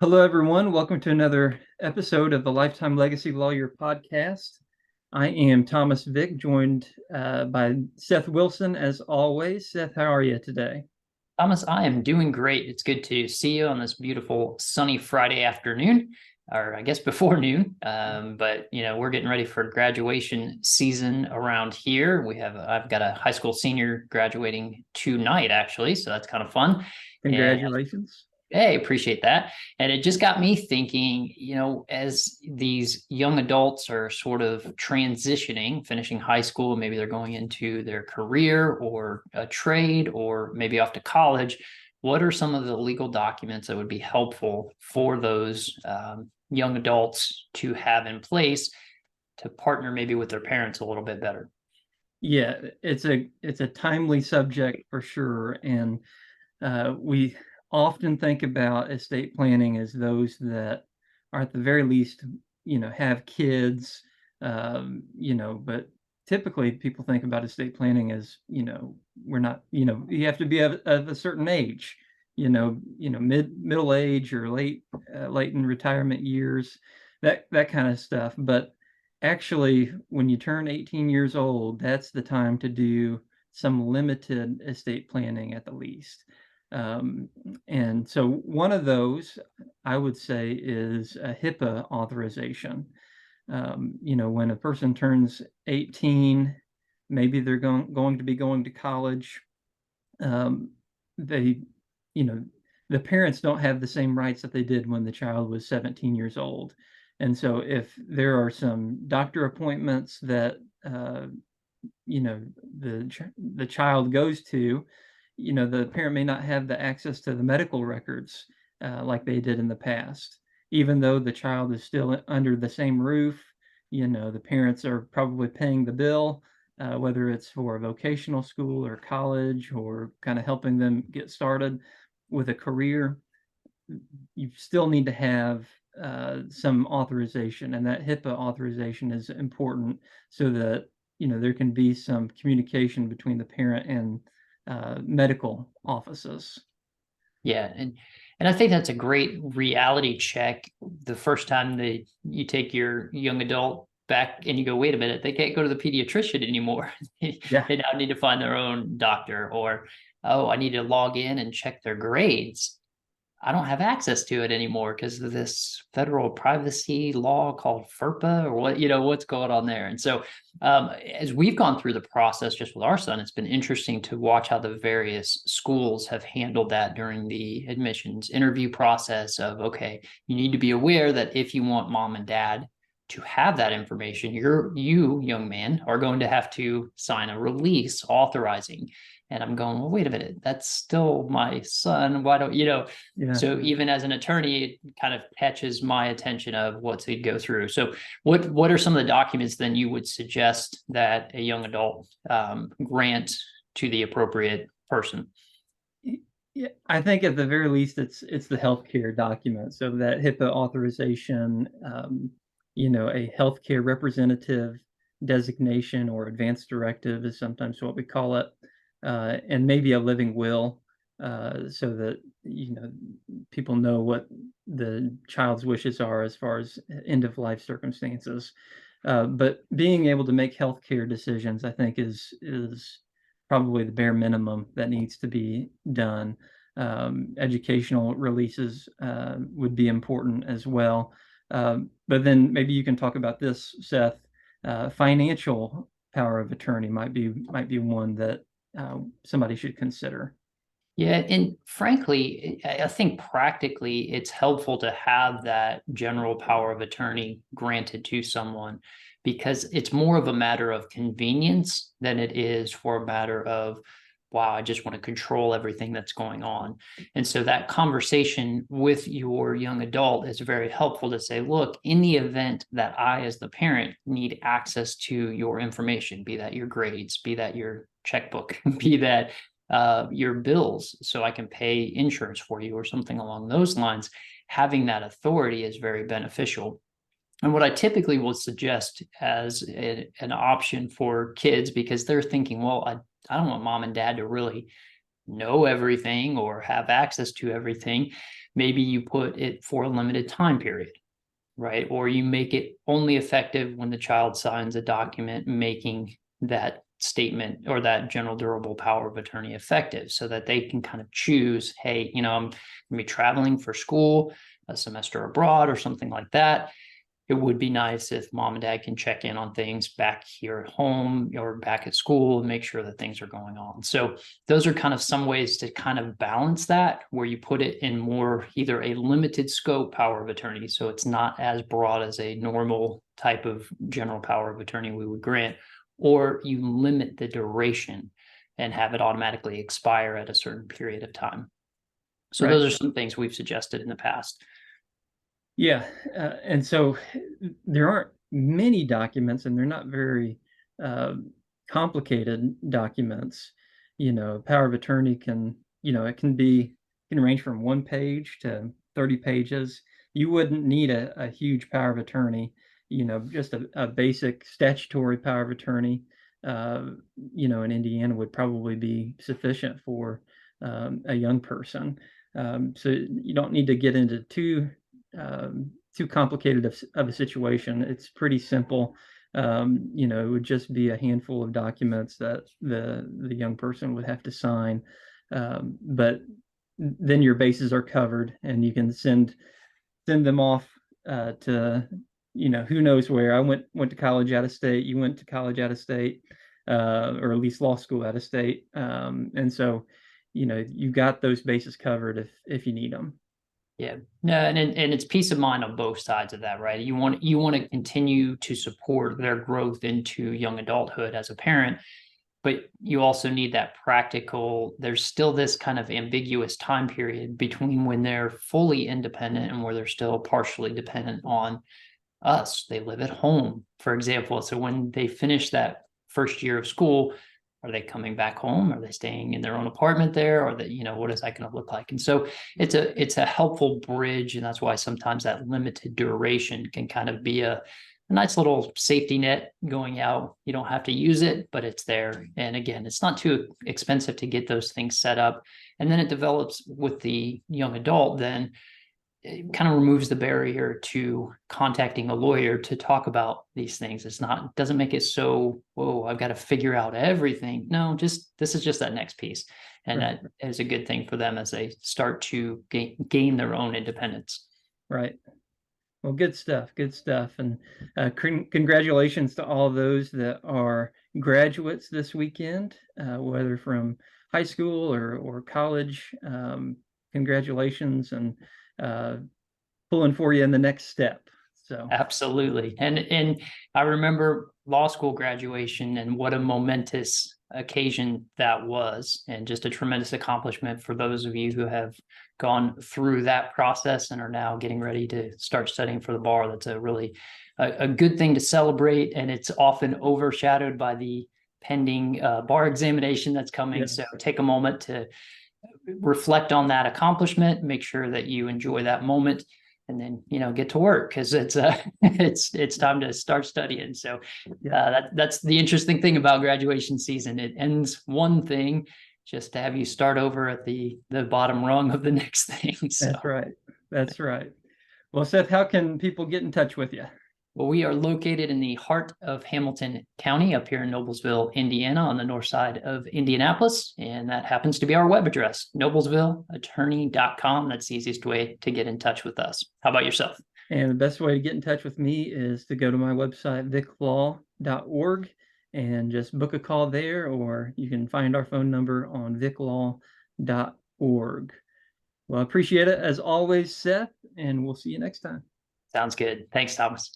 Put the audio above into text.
Hello, everyone. Welcome to another episode of the Lifetime Legacy Lawyer podcast. I am Thomas Vick, joined by Seth Wilson, as always. Seth, how are you today? Thomas, I am doing great. It's good to see you on this beautiful sunny Friday afternoon, or I guess before noon. But we're getting ready for graduation season around here. I've got a high school senior graduating tonight, actually, so that's kind of fun. And Congratulations. hey, appreciate that. And it just got me thinking, as these young adults are sort of transitioning, finishing high school, maybe they're going into their career or a trade or maybe off to college. What are some of the legal documents that would be helpful for those young adults to have in place to partner maybe with their parents a little bit better? Yeah, it's a timely subject for sure, and we often think about estate planning as those that are at the very least, have kids, but typically people think about estate planning as, we're not, you have to be of a certain age, middle age or late in retirement years, that kind of stuff. But actually, when you turn 18 years old, that's the time to do some limited estate planning at the least. Um, and so one of those I would say is a HIPAA authorization. When a person turns 18, maybe they're going to be going to college. Um, they, you know, the parents don't have the same rights that they did when the child was 17 years old. And so if there are some doctor appointments that, you know, the child goes to, the parent may not have the access to the medical records like they did in the past. Even though the child is still under the same roof, the parents are probably paying the bill, whether it's for a vocational school or college or kind of helping them get started with a career. You still need to have some authorization, and that HIPAA authorization is important so that there can be some communication between the parent and medical offices. Yeah, and I think that's a great reality check. The first time that you take your young adult back and you go, wait a minute, they can't go to the pediatrician anymore. They Yeah, now need to find their own doctor, or oh, I need to log in and check their grades. I don't have access to it anymore because of this federal privacy law called FERPA or what's going on there. And so as we've gone through the process just with our son, it's been interesting to watch how the various schools have handled that during the admissions interview process of, okay, you need to be aware that if you want mom and dad to have that information, you, young man, are going to have to sign a release authorizing. And I'm going, well, wait a minute, that's still my son. Why don't yeah. so even as an attorney, it kind of catches my attention of what to go through. So what are some of the documents then you would suggest that a young adult grant to the appropriate person? Yeah, I think at the very least it's the healthcare document. So that HIPAA authorization, a healthcare representative designation or advanced directive is sometimes what we call it, and maybe a living will, so that people know what the child's wishes are as far as end of life circumstances. But being able to make healthcare decisions, I think, is probably the bare minimum that needs to be done. Educational releases would be important as well. But then maybe you can talk about this, Seth. Financial power of attorney might be one that somebody should consider. Yeah, and frankly, I think practically it's helpful to have that general power of attorney granted to someone because it's more of a matter of convenience than it is for a matter of, wow, I just want to control everything that's going on. And so that conversation with your young adult is very helpful to say, look, in the event that I, as the parent, need access to your information, be that your grades, be that your checkbook, be that your bills so I can pay insurance for you or something along those lines, having that authority is very beneficial. And what I typically will suggest as an option for kids, because they're thinking, well, I don't want mom and dad to really know everything or have access to everything, maybe you put it for a limited time period, right? Or you make it only effective when the child signs a document making that statement or that general durable power of attorney effective, so that they can kind of choose, hey, I'm going to be traveling for school, a semester abroad or something like that. It would be nice if mom and dad can check in on things back here at home or back at school and make sure that things are going on. So those are kind of some ways to kind of balance that, where you put it in more either a limited scope power of attorney, so it's not as broad as a normal type of general power of attorney we would grant, or you limit the duration and have it automatically expire at a certain period of time. So Right. those are some things we've suggested in the past. Yeah, and so there aren't many documents, and they're not very complicated documents. Power of attorney can, it can range from 1 page to 30 pages. You wouldn't need a huge power of attorney. Just a basic statutory power of attorney, in Indiana would probably be sufficient for a young person. So you don't need to get into too complicated of a situation. It's pretty simple. It would just be a handful of documents that the young person would have to sign. But then your bases are covered, and you can send them off to who knows where. I went to college out of state. You went to college out of state, or at least law school out of state. And so you got those bases covered if you need them. Yeah, no, and it's peace of mind on both sides of that, right? You want to continue to support their growth into young adulthood as a parent, but you also need that practical. There's still this kind of ambiguous time period between when they're fully independent and where they're still partially dependent on us. They live at home, for example. So when they finish that first year of school, are they coming back home? Are they staying in their own apartment there? Or that, what is that going to look like? And so it's a helpful bridge. And that's why sometimes that limited duration can kind of be a nice little safety net going out. You don't have to use it, but it's there. And again, it's not too expensive to get those things set up. And then it develops with the young adult, then it kind of removes the barrier to contacting a lawyer to talk about these things. Doesn't make it so, whoa, I've got to figure out everything. No, this is just that next piece. And Right. that is a good thing for them as they start to gain their own independence. Right. Well, good stuff. Good stuff. And congratulations to all those that are graduates this weekend, whether from high school or college. Congratulations, and pulling for you in the next step. So Absolutely. And I remember law school graduation and what a momentous occasion that was, and just a tremendous accomplishment for those of you who have gone through that process and are now getting ready to start studying for the bar. That's a really a good thing to celebrate, and it's often overshadowed by the pending bar examination that's coming. yes. So take a moment to reflect on that accomplishment, make sure that you enjoy that moment, and then get to work, because it's it's time to start studying. So that's the interesting thing about graduation season. It ends one thing just to have you start over at the bottom rung of the next thing. So That's right. That's right. Well, Seth, how can people get in touch with you? well, we are located in the heart of Hamilton County, up here in Noblesville, Indiana, on the north side of Indianapolis. And that happens to be our web address, noblesvilleattorney.com. That's the easiest way to get in touch with us. How about yourself? And the best way to get in touch with me is to go to my website, vicklaw.org, and just book a call there, or you can find our phone number on vicklaw.org. Well, I appreciate it as always, Seth, and we'll see you next time. Sounds good. Thanks, Thomas.